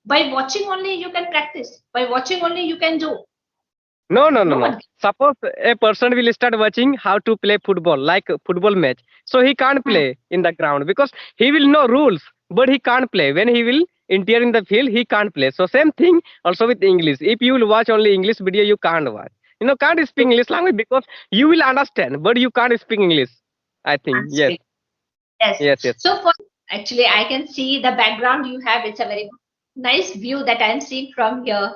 By watching only you can practice. By watching only you can do. No, no, no, No no. one. Suppose a person will start watching how to play football, like a football match. So he can't Hmm. play in the ground because he will know rules, but he can't play. When he will enter in the field, he can't play. So same thing also with English. If you will watch only English video, you can't watch. Can't speak English language because you will understand, but you can't speak English. I think Can't yes, speak. Yes. yes, yes, So for actually, I can see the background you have. It's a very nice view that I'm seeing from here,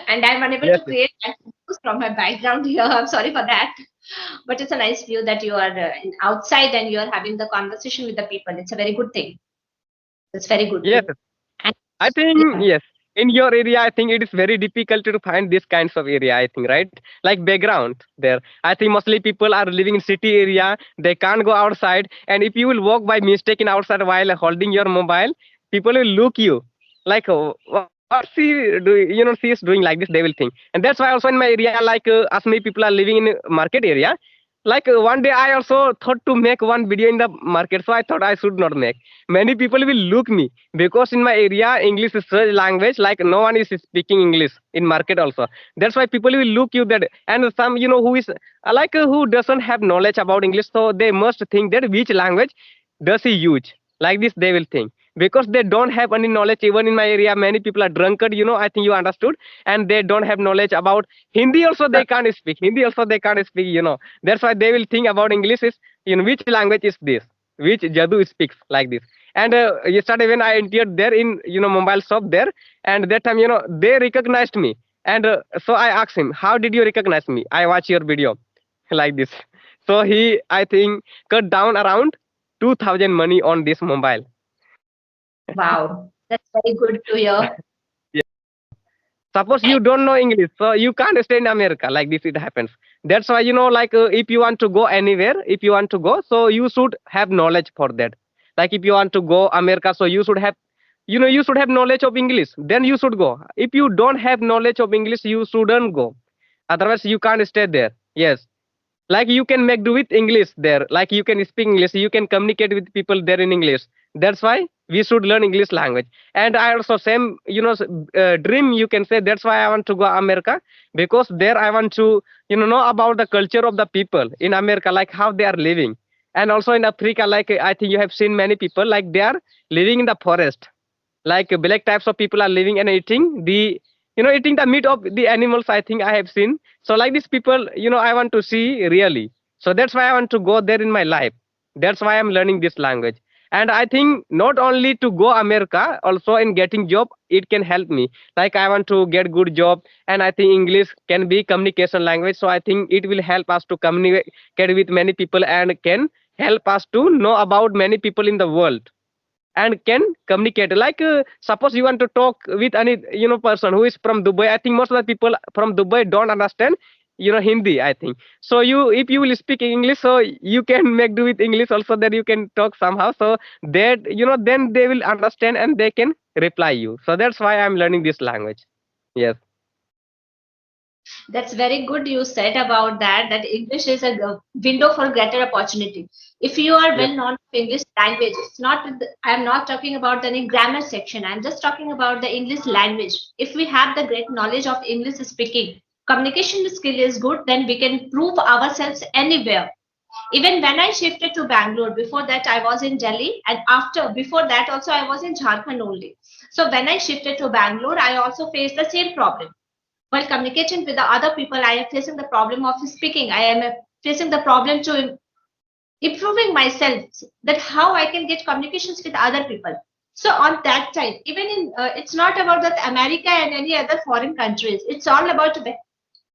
and I'm unable yes, to yes. create that views from my background here. I'm sorry for that, but it's a nice view that you are outside and you are having the conversation with the people. It's a very good thing. It's very good. Yes. And I think yeah, yes. In your area, I think it is very difficult to find this kinds of area. I think right, like background there. I think mostly people are living in city area. They can't go outside, and if you will walk by mistake in outside while holding your mobile, people will look you like, oh, what she do? She is doing like this. They will think, and that's why also in my area, like as many people are living in market area. Like one day, I also thought to make one video in the market, so I thought I should not make. Many people will look me because in my area English is such language, like no one is speaking English in market also. That's why people will look you that, and some who is like who doesn't have knowledge about English, so they must think that which language does he use, like this they will think, because they don't have any knowledge. Even in my area many people are drunkard, I think you understood, and they don't have knowledge about Hindi also. They can't speak Hindi also, they can't speak. That's why they will think about English is, which language is this, which Jadu speaks, like this. And yesterday when I entered there in mobile shop there, and that time they recognized me, and so I asked him, how did you recognize me? I watch your video, like this. So he, I think, cut down around 2000 money on this mobile. wow, that's very good to hear. Suppose you And don't know English, so you can't stay in America, like this it happens. That's why like if you want to go anywhere, if you want to go, so you should have knowledge for that. Like if you want to go America, so you should have, you should have knowledge of English, then you should go. If you don't have knowledge of English, you shouldn't go. Otherwise you can't stay there. Yes, like you can make do with English there, like you can speak English, you can communicate with people there in English. That's why we should learn English language. And I also same dream, you can say. That's why I want to go America, because there I want to know about the culture of the people in America, like how they are living. And also in Africa, like I think you have seen many people, like they are living in the forest, like black types of people are living and eating the eating the meat of the animals. I think I have seen. So like these people, I want to see really. So that's why I want to go there in my life. That's why I'm learning this language. And I think not only to go America, also in getting job it can help me. Like I want to get good job, and I think English can be communication language. So I think it will help us to communicate with many people, and can help us to know about many people in the world, and can communicate. Like suppose you want to talk with any person who is from Dubai. I think most of the people from Dubai don't understand Hindi, I think. So you, if you will speak English, so you can make do with English also, that you can talk somehow, so that then they will understand and they can reply you. So that's why I'm learning this language. Yes, that's very good you said about that, that English is a window for greater opportunity. If you are yes, well known of English language, it's not, I'm not talking about any grammar section. I'm just talking about the English language. If we have the great knowledge of English speaking, communication skill is good, then we can prove ourselves anywhere. Even when I shifted to Bangalore, before that I was in Delhi, and after before that also I was in Jharkhand only. So when I shifted to Bangalore, I also faced the same problem. While communicating with the other people, I am facing the problem of speaking. I am facing the problem to improving myself, that how I can get communications with other people. So on that time, even in it's not about that America and any other foreign countries. It's all about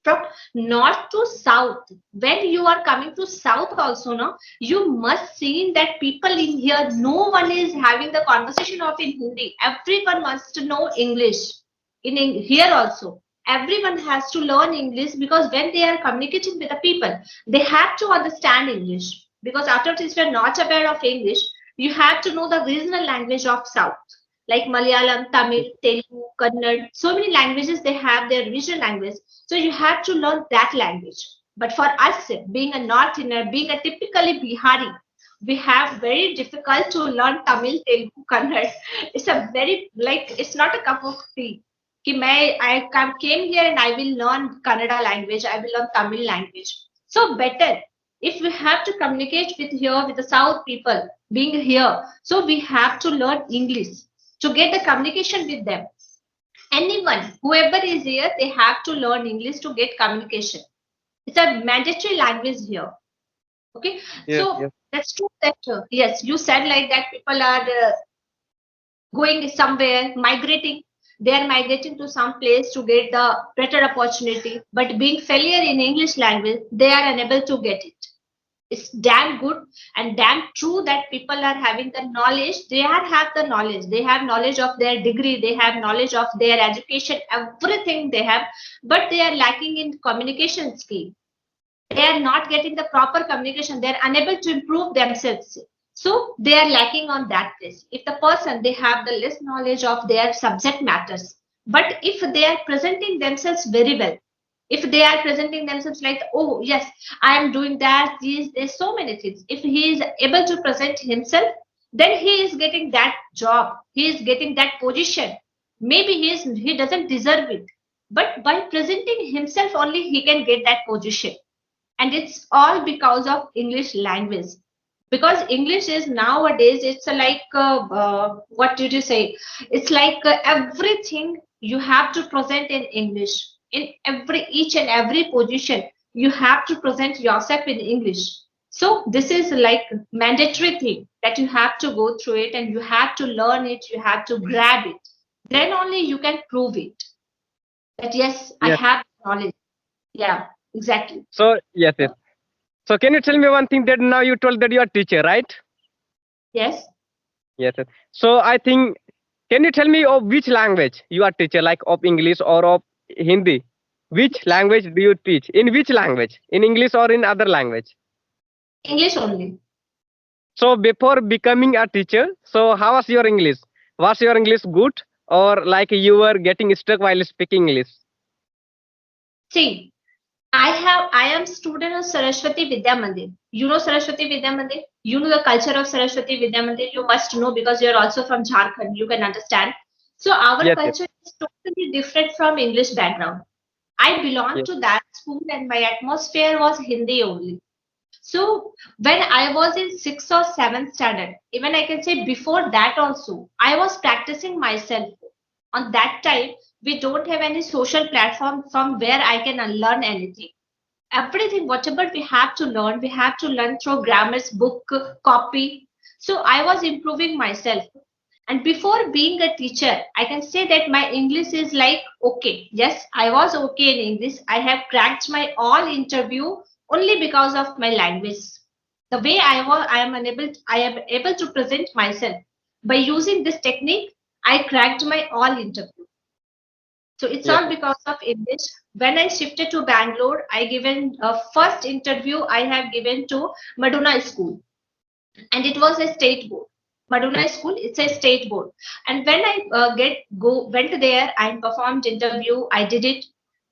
from north to south. When you are coming to south also, no, you must see that people in here, no one is having the conversation of in Hindi. Everyone wants to know English. Here also, everyone has to learn English, because when they are communicating with the people, they have to understand English. Because after this, if you're not aware of English, you have to know the regional language of south, like Malayalam, Tamil, Telugu, Kannada. So many languages, they have their regional language. So you have to learn that language. But for us, being a northerner, being a typically Bihari, we have very difficult to learn Tamil, Telugu, Kannada. It's a very like it's not a cup of tea. Came here and I will learn Kannada language. I will learn Tamil language. So better if we have to communicate with here with the South people being here. So we have to learn English to get the communication with them. Anyone, whoever is here, they have to learn English to get communication. It's a mandatory language here. Okay, Yes, so yes, that's true that yes, you said like that people are going somewhere, migrating. They are migrating to some place to get the better opportunity. But being failure in English language, they are unable to get it. It's damn good and damn true that people are having the knowledge. They are have the knowledge. They have knowledge of their degree. They have knowledge of their education. Everything they have, but they are lacking in communication skill. They are not getting the proper communication. They are unable to improve themselves, so they are lacking on that place. If the person they have the less knowledge of their subject matters, but if they are presenting themselves very well, if they are presenting themselves like, oh yes, I am doing that, these there's so many things, if he is able to present himself, then he is getting that job, he is getting that position. Maybe he doesn't deserve it, but by presenting himself only he can get that position. And it's all because of English language, because English is nowadays it's what did you say, it's like everything you have to present in English. In every each and every position you have to present yourself in English. So this is like mandatory thing that you have to go through it, and you have to learn it, you have to grab it. Then only you can prove it that yes, I yes. have knowledge. Yeah, exactly. So yes, yes. So can you tell me one thing that now you told that you are teacher, right? Yes. Yes, yes. So I think, can you tell me of which language you are teacher, like of English or of Hindi? Which language do you teach? In which language? In English or in other language? English only. So before becoming a teacher, so how was your English? Was your English good or like you were getting stuck while speaking English? See, I am student of Saraswati Vidya Mandir. You know Saraswati Vidya Mandir? You know the culture of Saraswati Vidya Mandir. You must know because you are also from Jharkhand. You can understand. So our Yes, yes, culture is totally different from English background. I belong yes, to that school and my atmosphere was Hindi only. So when I was in sixth or seventh standard, even I can say before that also, I was practicing myself. On that time, we don't have any social platform from where I can learn anything. Everything, whatever we have to learn through grammar's book, copy. So I was improving myself. And before being a teacher, I can say that my English is like okay. Yes, I was okay in English. I have cracked my all interview only because of my language. The way I am able to present myself by using this technique. I cracked my all interview. So it's yes, all because of English. When I shifted to Bangalore, I given a first interview I have given to Maduna School, and it was a state board. Maduna School, it's a state board. And when I went there and performed interview, I did it,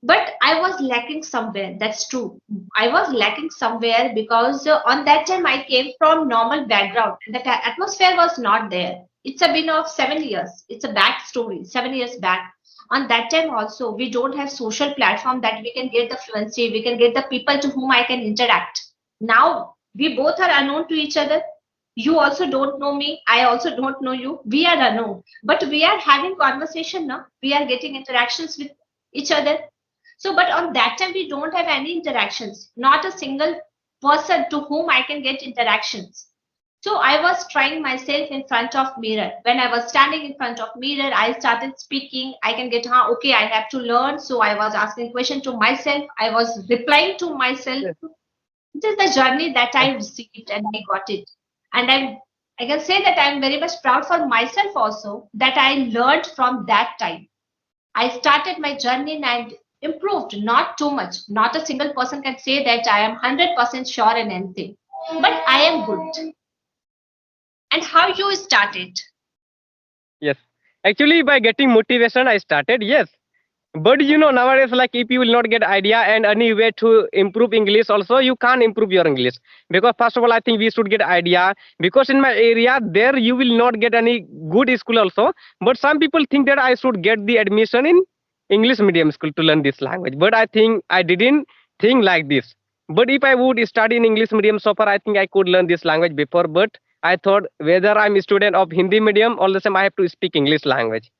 but I was lacking somewhere. That's true. I was lacking somewhere because on that time I came from normal background, and that atmosphere was not there. It's a been of 7 years. It's a back story. 7 years back. On that time also, we don't have social platform that we can get the fluency. We can get the people to whom I can interact. Now we both are unknown to each other. You also don't know me, I also don't know you, we are unknown, but we are having conversation now, we are getting interactions with each other. So but on that time we don't have any interactions, not a single person to whom I can get interactions. So I was trying myself in front of mirror. When I was standing in front of mirror, I started speaking. I can get, huh, okay, I have to learn. So I was asking question to myself. I was replying to myself. yes, It is the journey that I received and I got it. And I can say that I'm very much proud for myself also that I learned from that time. I started my journey and improved, not too much. Not a single person can say that I am 100% sure in anything, but I am good. And how you started? yes. Actually, by getting motivation, I started. Yes, But nowadays, like if you will not get idea and any way to improve English, also you can't improve your English, because first of all, I think we should get idea, because in my area there you will not get any good school also. But some people think that I should get the admission in English medium school to learn this language. But I think I didn't think like this. But if I would study in English medium so far, I think I could learn this language before. But I thought whether I'm a student of Hindi medium, all the same I have to speak English language.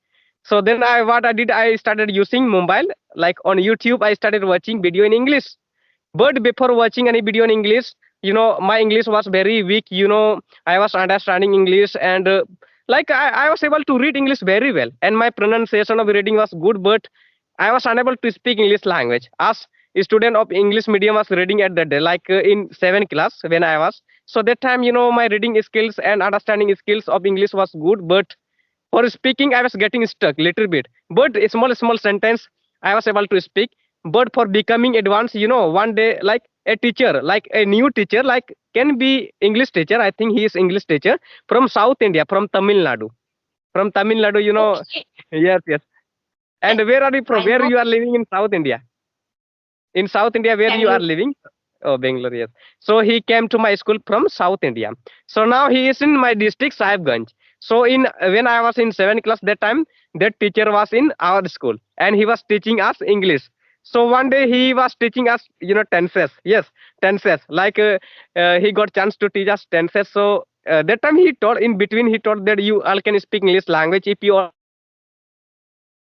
So then what I did, I started using mobile, like on YouTube. I started watching video in English. But before watching any video in English, my English was very weak. I was understanding English, and I was able to read English very well, and my pronunciation of reading was good. But I was unable to speak English language. As a student of English medium was reading at that day, like in 7th class when I was. So that time, my reading skills and understanding skills of English was good, but for speaking, I was getting stuck little bit, but a small sentence I was able to speak. But for becoming advanced, one day like a teacher, like a new teacher, like can be English teacher. I think he is English teacher from South India, from Tamil Nadu. From Tamil Nadu, Okay, yes, yes. And where are you from? I Where know you are living in South India? In South India, where you are Bangalore. living? Oh, Bangalore, yes. So he came to my school from South India. So now he is in my district, Sahibganj. So in when I was in 7th class that time, that teacher was in our school and he was teaching us English. So one day he was teaching us, tenses. Yes, tenses. Like he got chance to teach us tenses. So that time he taught, in between he taught that you all can speak English language if you all can speak English language.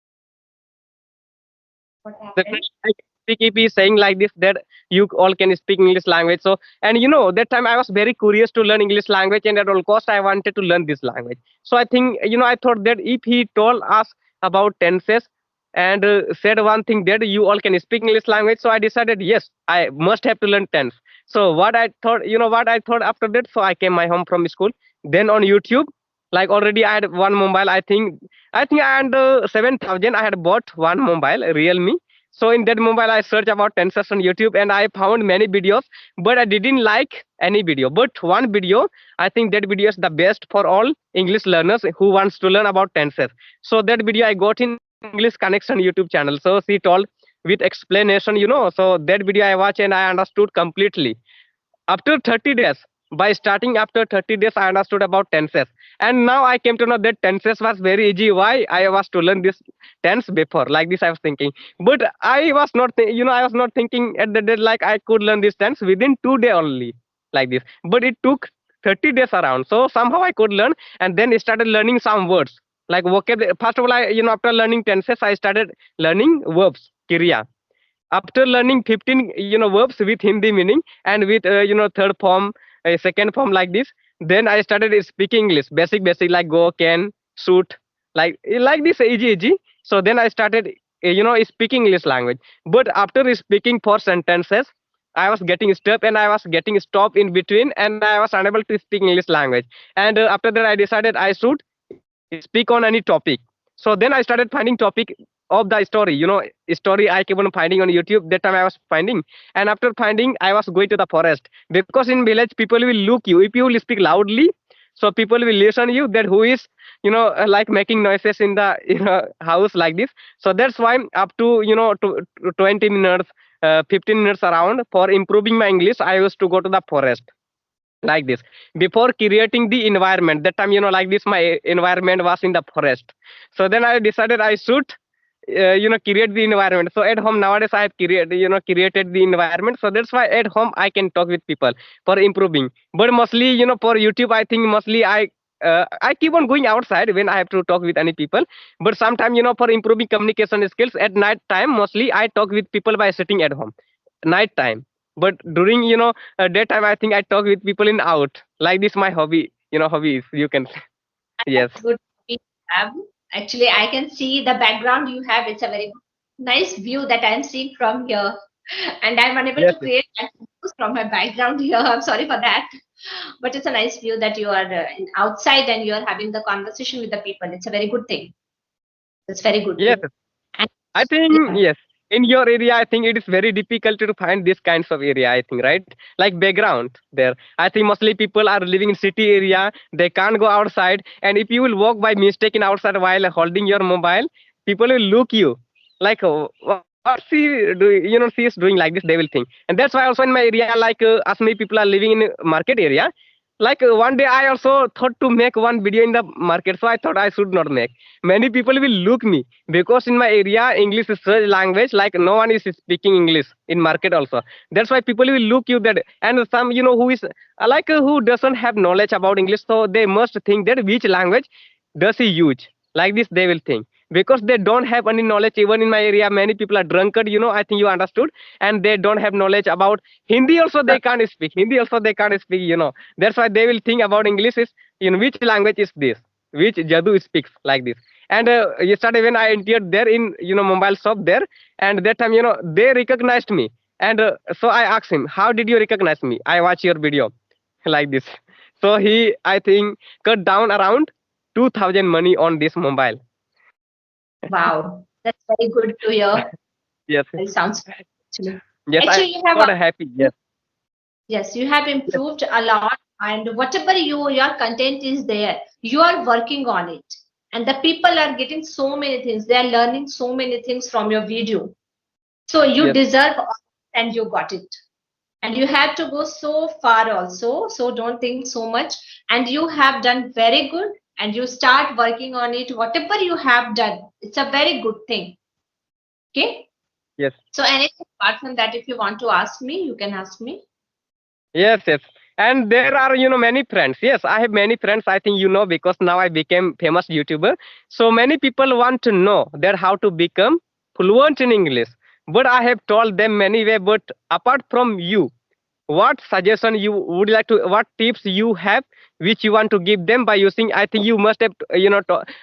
So that time I was very curious to learn English language. What That time happened? I can speak if he's saying like this, that you all can speak English language. So, and that time I was very curious to learn English language, and at all cost I wanted to learn this language. So I think, I thought that if he told us about tenses and said one thing that you all can speak English language, so I decided yes, I must have to learn tense. So what I thought, what I thought after that, so I came my home from school. Then on YouTube, like already I had one mobile. I think I had 7,000. I had bought one mobile, Realme. So in that mobile, I searched about tenses on YouTube and I found many videos, but I didn't like any video. But one video, I think that video is the best for all English learners who wants to learn about tenses. So that video I got in English Connection YouTube channel. So she told with explanation, So that video I watched and I understood completely after 30 days. By starting after 30 days I understood about tenses, and now I came to know that tenses was very easy. Why I was to learn this tense before, like this I was thinking. But I was not I was not thinking at the day like I could learn this tense within 2 days only, like this. But it took 30 days around, so somehow I could learn. And then I started learning some words like vocabulary. First of all, I after learning tenses I started learning verbs, kriya. After learning 15 verbs with Hindi meaning and with third form, second form, like this, then I started speaking English, basic like go, can, shoot, like this, easy. So then I started speaking English language. But after speaking four sentences, I was getting stuck and I was getting stopped in between and I was unable to speak English language. And after that I decided I should speak on any topic. So then I started finding topic of the story, story I keep on finding on YouTube. That time I was finding, and after finding I was going to the forest, because in village people will look you if you will speak loudly. So people will listen you that who is like making noises in the house, like this. So that's why up to 20 minutes, 15 minutes around, for improving my English I used to go to the forest, like this. Before creating the environment, that time like this my environment was in the forest. So then I decided I should create the environment. So at home nowadays I have created the environment. So that's why at home I can talk with people for improving. But mostly for YouTube, I think mostly I keep on going outside when I have to talk with any people. But sometimes for improving communication skills at night time, mostly I talk with people by sitting at home night time. But during daytime, I think I talk with people in out, like this my hobby, hobbies you can say. Yes, That's good to have. Actually, I can see the background you have. It's a very nice view that I'm seeing from here. And I'm unable yes, to create that views from my background here. I'm sorry for that. But it's a nice view that you are outside and you are having the conversation with the people. It's a very good thing. It's very good yes. to. And I think yeah, yes. In your area, I think it is very difficult to find this kinds of area. I think, right? Like background there. I think mostly people are living in city area. They can't go outside, and if you will walk by mistake in outside while holding your mobile, people will look you like what she do, she is doing like this, they will think. And that's why also in my area, like as many people are living in market area, like one day I also thought to make one video in the market, so I thought I should not make. Many people will look me, because in my area English is such language, like no one is speaking English in market also. That's why people will look you that. And some, who is like who doesn't have knowledge about English, so they must think that which language does he use, like this they will think, because they don't have any knowledge. Even in my area many people are drunkard, I think you understood. And they don't have knowledge about Hindi also, they can't speak Hindi also, they can't speak, that's why they will think about English is, which language is this, which Jadu speaks, like this. And yesterday when I entered there in, mobile shop there, and that time, they recognized me. And so I asked him, how did you recognize me? I watch your video, like this. So he, I think, cut down around 2000 money on this mobile. Wow, that's very good to hear. Yes, It sounds good, actually. yes, I Actually, you have got happy. Yes, yes, you have yes, improved a lot, and whatever your content is there, you are working on it, and the people are getting so many things. They are learning so many things from your video. So you yes, deserve all, and you got it. And you have to go so far also. So don't think so much. And you have done very good. And you start working on it. Whatever you have done, it's a very good thing. Okay. yes, So anything apart from that, if you want to ask me, you can ask me. yes, yes. And there are, many friends. Yes, I have many friends. I think because now I became famous YouTuber. So many people want to know that how to become fluent in English. But I have told them many way. But apart from you, what suggestion you would like to, what tips you have which you want to give them by using, I think you must have,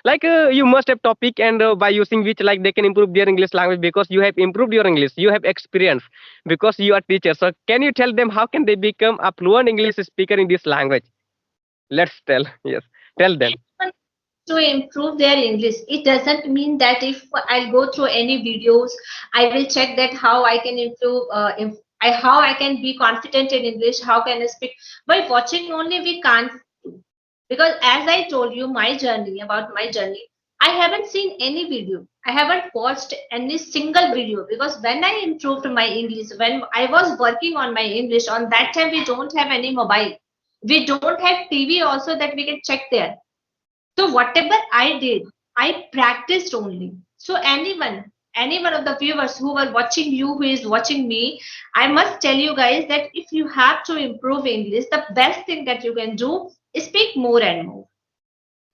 like you must have topic, and by using which like they can improve their English language, because you have improved your English, you have experience, because you are teacher. So can you tell them how can they become a fluent English speaker in this language? Let's tell. Yes, tell them. Anyone to improve their English. It doesn't mean that if I'll go through any videos, I will check that how I can improve, how I can be confident in English, how can I speak. By watching only, we can't. Because as I told you, my journey, I haven't seen any video. I haven't watched any single video, because when I improved my English, when I was working on my English, on that time we don't have any mobile. We don't have TV also that we can check there. So whatever I did, I practiced only. So any one of the viewers who were watching you, who is watching me, I must tell you guys that if you have to improve English, the best thing that you can do is speak more and more.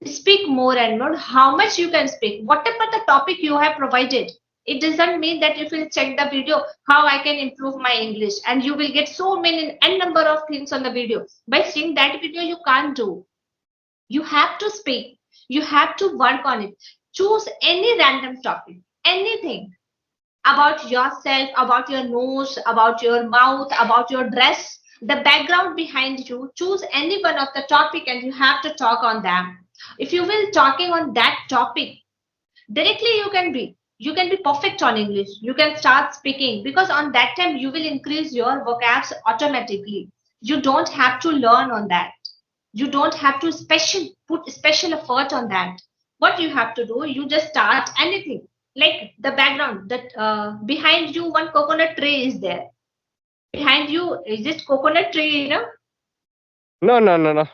Speak more and more. How much you can speak, whatever the topic you have provided. It doesn't mean that if you check the video, how I can improve my English, and you will get so many n number of things on the video. By seeing that video, you can't do. You have to speak. You have to work on it. Choose any random topic, anything about yourself, about your nose, about your mouth, about your dress, the background behind you. Choose any one of the topic and you have to talk on them. If you will talking on that topic, directly you can be perfect on English. You can start speaking, because on that time you will increase your vocabs automatically. You don't have to learn on that. You don't have to put special effort on that. What you have to do, you just start anything, like the background that behind you one coconut tree is there. Behind you is this coconut tree. No, no, no, no.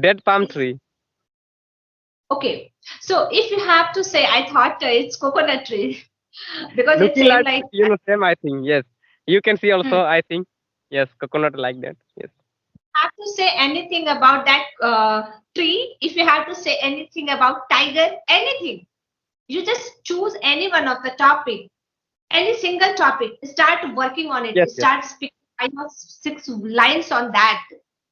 Dead palm tree. Okay, so if you have to say, I thought it's coconut tree because it's Looking same like, like same, I think. Yes. You can see hmm. also, I think. Yes, coconut like that. Yes. Have to say anything about that tree, if you have to say anything about tiger, anything, you just choose any one of the topic, any single topic, start working on it, Yes, yes. start speaking 5 or 6 lines on that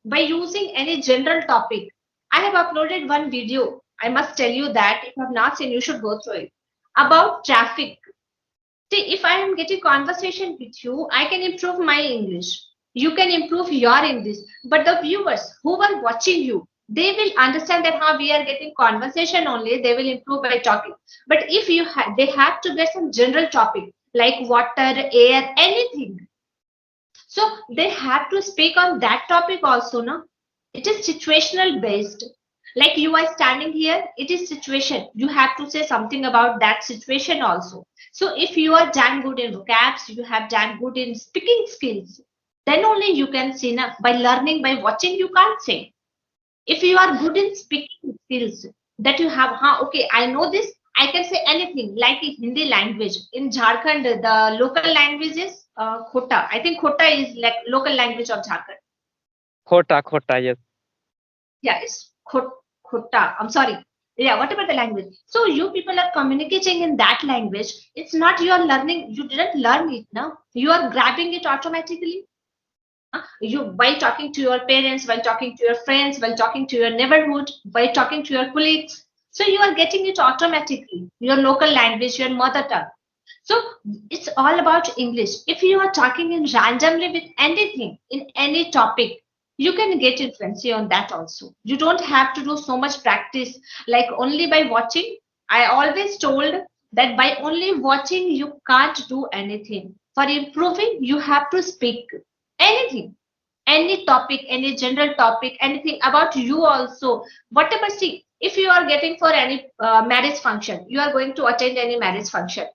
by using any general topic. I have uploaded one video, I must tell you that if you have not seen, you should go through it, about traffic. See, if I am getting conversation with you, I can improve my English. You can improve your English. But the viewers who are watching you, they will understand that how we are getting conversation only. They will improve by talking. But if they have to get some general topic like water, air, anything. So they have to speak on that topic also, no? It is situational based. Like you are standing here, it is situation. You have to say something about that situation also. So if you are damn good in vocabs, you have damn good in speaking skills, then only you can say. Now, by learning, by watching, you can't say. If you are good in speaking skills, that you have, okay, I know this, I can say anything. Like in Hindi language in Jharkhand, the local language is Khota. I think Khota is like local language of Jharkhand. Khota, khota, yes. Yeah, it's Khota. I'm sorry. Yeah, whatever the language. So you people are communicating in that language. It's not you are learning. You didn't learn it now. You are grabbing it automatically. You while talking to your parents, while talking to your friends, while talking to your neighborhood, while talking to your colleagues. So you are getting it automatically. Your local language, your mother tongue. So it's all about English. If you are talking in randomly with anything, in any topic, you can get influency on that also. You don't have to do so much practice like only by watching. I always told that by only watching, you can't do anything. For improving, you have to speak anything, any topic, any general topic, anything about you also. Whatever, see, if you are getting for any marriage function, you are going to attend any marriage function,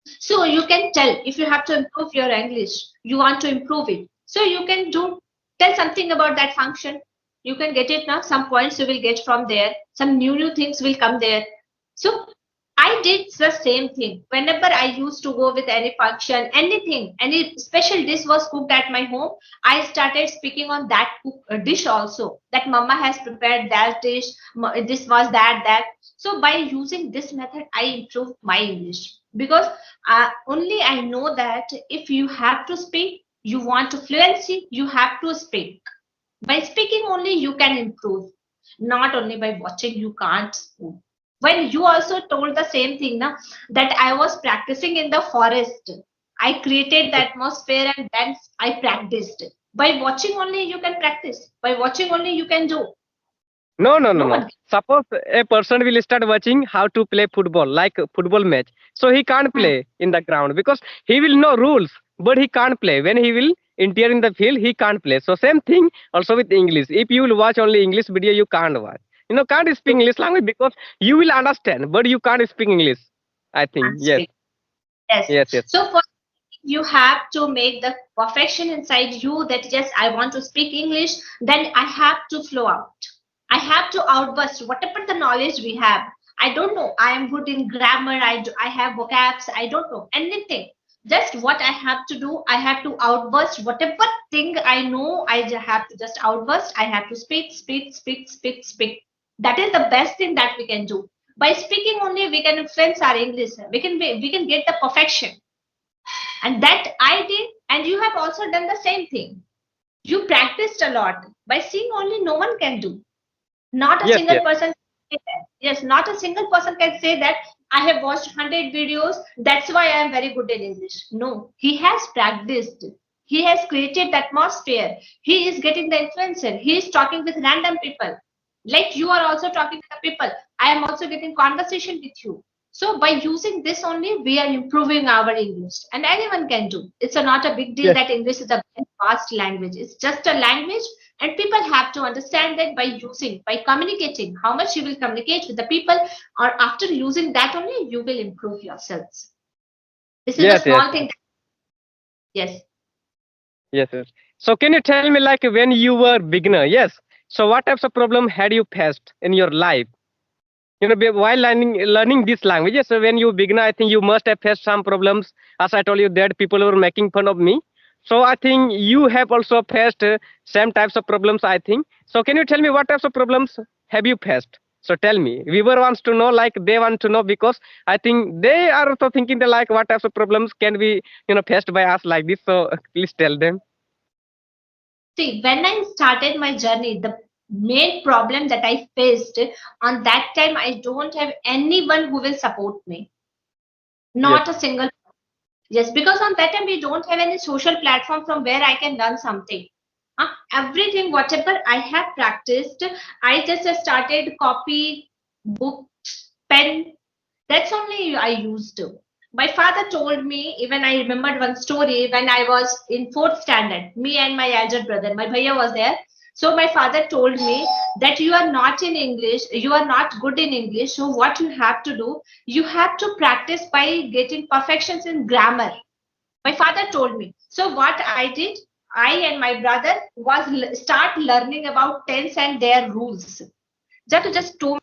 so you can tell if you have to improve your English, you want to improve it. So you can do tell something about that function. You can get it now. Some points you will get from there. Some new things will come there. So I did the same thing. Whenever I used to go with any function, anything, any special dish was cooked at my home, I started speaking on that dish also. That mama has prepared that dish. This was that. So by using this method, I improved my English because only I know that if you have to speak, you want to fluency, you have to speak. By speaking only you can improve, not only by watching you can't improve. When you also told the same thing now, that I was practicing in the forest, I created the atmosphere and then I practiced. By watching only you can practice. By watching only you can do. No, no, no, No no. one. Suppose a person will start watching how to play football, like a football match. So he can't Hmm. play in the ground because he will know rules, but he can't play. When he will enter in the field, he can't play. So same thing also with English. If you will watch only English video, you can't watch. Can't speak You English language because you will understand, but you can't speak English. I think can't yes, speak. Yes. yes, yes, So for you have to make the perfection inside you that yes, I want to speak English, then I have to flow out. I have to outburst whatever the knowledge we have. I don't know. I am good in grammar. I have vocabs. I don't know anything. Just what I have to do, I have to outburst whatever thing I know. Have to just outburst. I have to speak. That is the best thing that we can do. By speaking only, we can influence our English. We can get the perfection, and that I did, and you have also done the same thing. You practiced a lot. By seeing only, no one can do. Not a yes, single yes, person can say that. Yes, not a single person can say that I have watched 100 videos, that's why I am very good in English. No, he has practiced. He has created the atmosphere. He is getting the influencer. He is talking with random people. Like you are also talking to the people. I am also getting conversation with you. So by using this only, we are improving our English, and anyone can do. It's not a big deal yes, that English is a very fast language. It's just a language, and people have to understand that by using, by communicating, how much you will communicate with the people, or after using that only, you will improve yourselves. This is the yes, yes, small thing. yes. That, yes. Yes, yes. So can you tell me like when you were beginner? Yes. So what types of problem had you faced in your life? While learning this language. Yes, so when you begin, I think you must have faced some problems. As I told you that people were making fun of me. So I think you have also faced same types of problems, I think. So can you tell me what types of problems have you faced? So tell me. Viewer wants to know, like they want to know because I think they are also thinking that like what types of problems can be faced by us like this. So please tell them. See, when I started my journey, the main problem that I faced on that time, I don't have anyone who will support me. Yes. Not a single. Yes, because on that time we don't have any social platform from where I can learn something. Everything, whatever I have practiced, I just started copy, book, pen. That's only I used to. My father told me, even I remembered one story when I was in fourth standard, me and my elder brother, my bhaiya was there. So my father told me that you are not in English, you are not good in English. So what you have to do, you have to practice by getting perfections in grammar. My father told me. So what I did, I and my brother was start learning about tense and their rules. Just 2